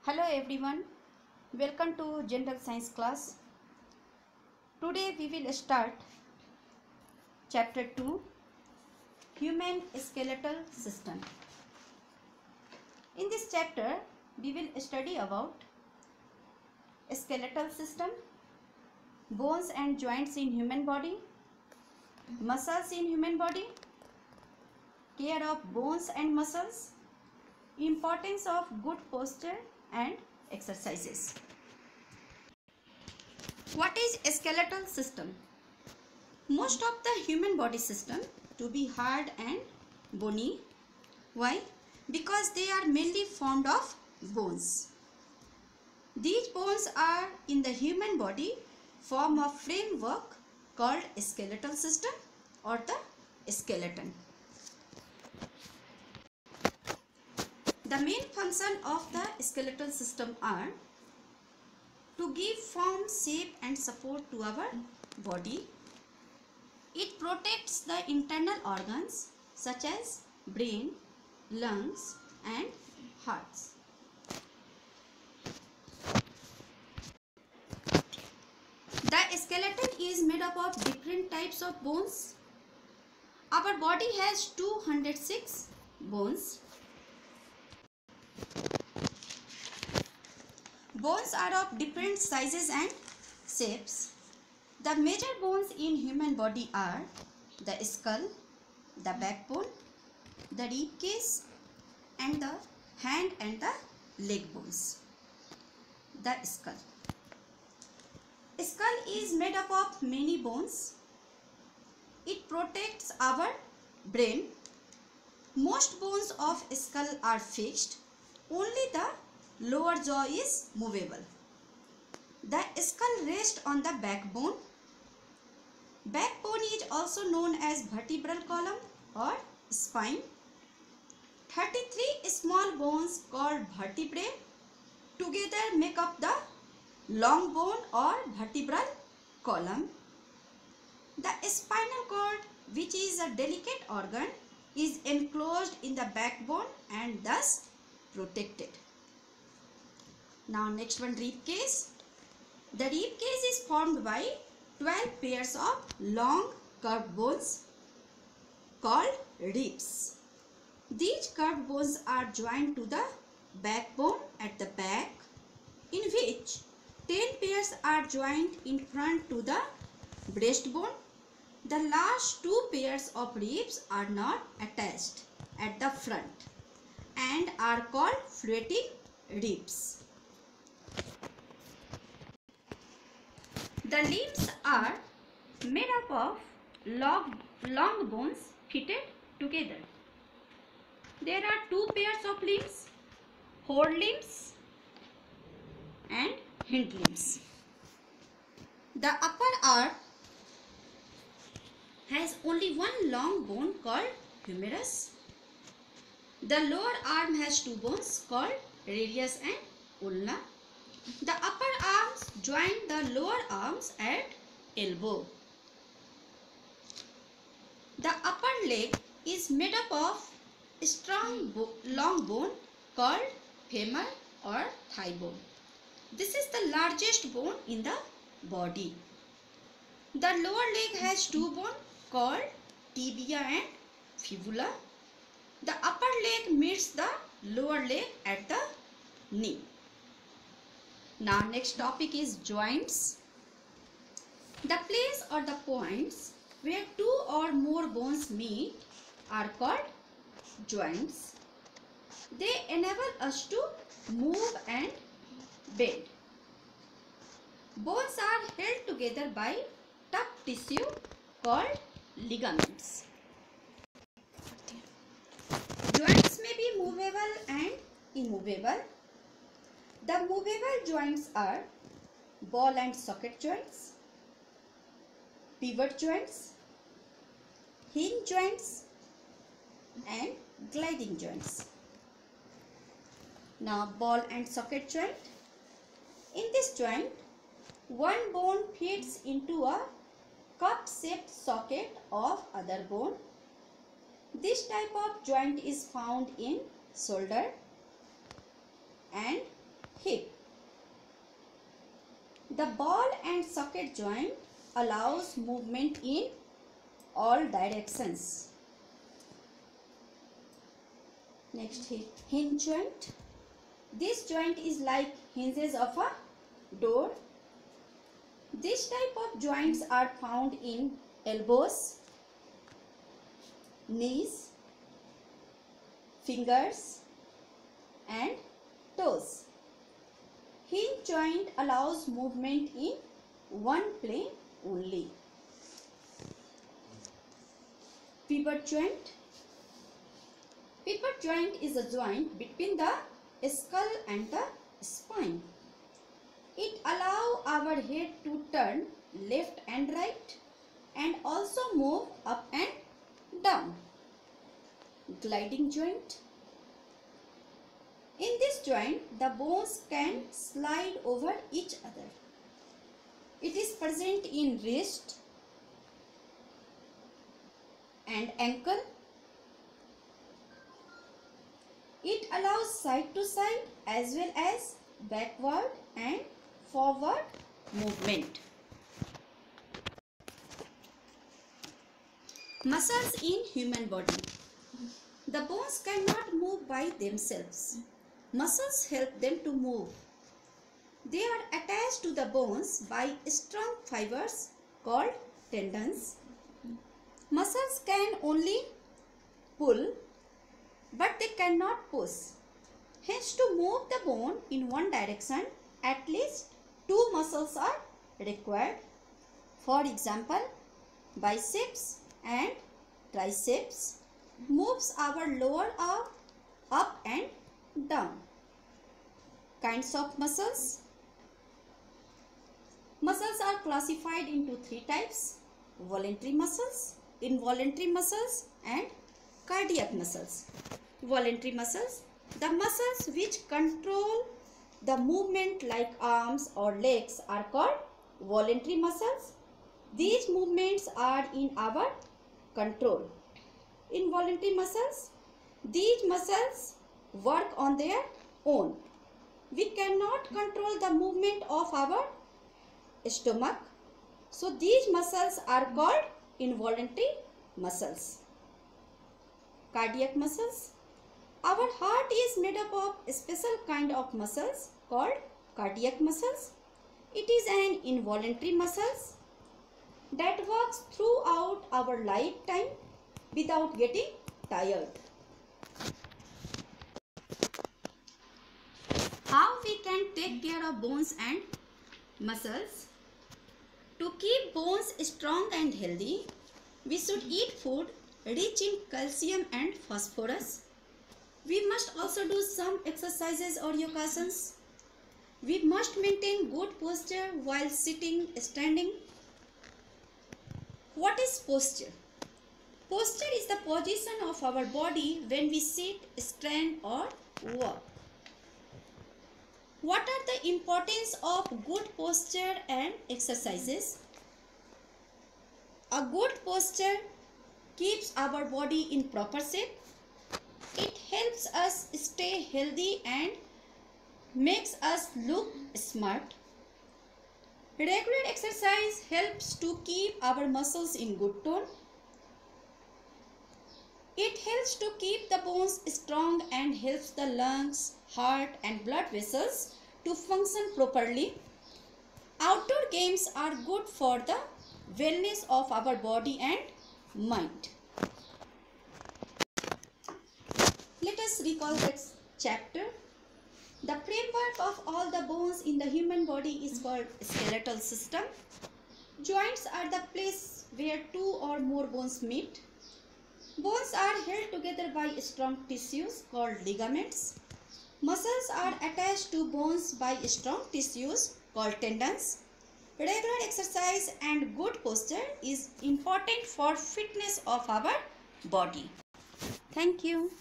Hello everyone, welcome to General Science class. Today we will start chapter 2, Human Skeletal System. In this chapter we will study about skeletal system, bones and joints in human body, muscles in human body, care of bones and muscles, importance of good posture and exercises. What is a skeletal system? Most of the human body system to be hard and bony. Why? Because they are mainly formed of bones. These bones are in the human body form a framework called skeletal system or the skeleton. The main function of the skeletal system are to give form, shape and support to our body. It protects the internal organs such as brain, lungs and hearts. The skeleton is made up of different types of bones. Our body has 206 bones. Bones are of different sizes and shapes. The major bones in human body are the skull, the backbone, the rib cage and the hand and the leg bones. The skull. Skull is made up of many bones. It protects our brain. Most bones of skull are fixed. Only the lower jaw is movable. The skull rests on the backbone. Backbone is also known as vertebral column or spine. 33 small bones called vertebrae together make up the long bone or vertebral column. The spinal cord, which is a delicate organ, is enclosed in the backbone and thus protected. Now next one, rib cage. The rib cage is formed by 12 pairs of long curved bones called ribs. These curved bones are joined to the backbone at the back, in which 10 pairs are joined in front to the breastbone. The last 2 pairs of ribs are not attached at the front and are called floating ribs. The limbs are made up of long bones fitted together. There are 2 pairs of limbs, forelimbs and hind limbs. The upper arm has only one long bone called humerus. The lower arm has 2 bones called radius and ulna. The upper arms join the lower arms at elbow. The upper leg is made up of strong long bone called femur or thigh bone. This is the largest bone in the body. The lower leg has 2 bones called tibia and fibula. The upper leg meets the lower leg at the knee. Now next topic is joints. The place or the points where 2 or more bones meet are called joints. They enable us to move and bend. Bones are held together by tough tissue called ligaments. Joints may be movable and immovable. The movable joints are ball and socket joints, pivot joints, hinge joints and gliding joints. Now ball and socket joint. In this joint, one bone fits into a cup-shaped socket of other bone. This type of joint is found in shoulder and hip. The ball and socket joint allows movement in all directions. Next, hinge joint. This joint is like hinges of a door. This type of joints are found in elbows, knees, fingers and toes. Hinge joint allows movement in one plane only. Pivot joint. Pivot joint is a joint between the skull and the spine. It allows our head to turn left and right and also move up and down. Gliding joint. In this joint, the bones can slide over each other. It is present in wrist and ankle. It allows side to side as well as backward and forward movement. Muscles in human body. The bones cannot move by themselves. Muscles help them to move. They are attached to the bones by strong fibers called tendons. Muscles can only pull, but they cannot push. Hence, to move the bone in one direction, at least two muscles are required. For example, biceps and triceps moves our lower arm up and down. Kinds of muscles. Muscles are classified into three types: voluntary muscles, involuntary muscles and cardiac muscles. Voluntary muscles, the muscles which control the movement like arms or legs, are called voluntary muscles. These movements are in our control. Involuntary muscles, these muscles work on their own. We cannot control the movement of our stomach, so these muscles are called involuntary muscles. Cardiac muscles. Our heart is made up of a special kind of muscles called cardiac muscles. It is an involuntary muscles that works throughout our lifetime without getting tired. How we can take care of bones and muscles? To keep bones strong and healthy, we should eat food rich in calcium and phosphorus. We must also do some exercises or yogasanas. We must maintain good posture while sitting, standing. What is posture? Posture is the position of our body when we sit, stand or walk. What are the importance of good posture and exercises? A good posture keeps our body in proper shape. It helps us stay healthy and makes us look smart. Regular exercise helps to keep our muscles in good tone. It helps to keep the bones strong and helps the lungs, heart and blood vessels to function properly. Outdoor games are good for the wellness of our body and mind. Let us recall that chapter. The framework of all the bones in the human body is called skeletal system. Joints are the place where two or more bones meet. Bones are held together by strong tissues called ligaments. Muscles are attached to bones by strong tissues called tendons. Regular exercise and good posture is important for fitness of our body. Thank you.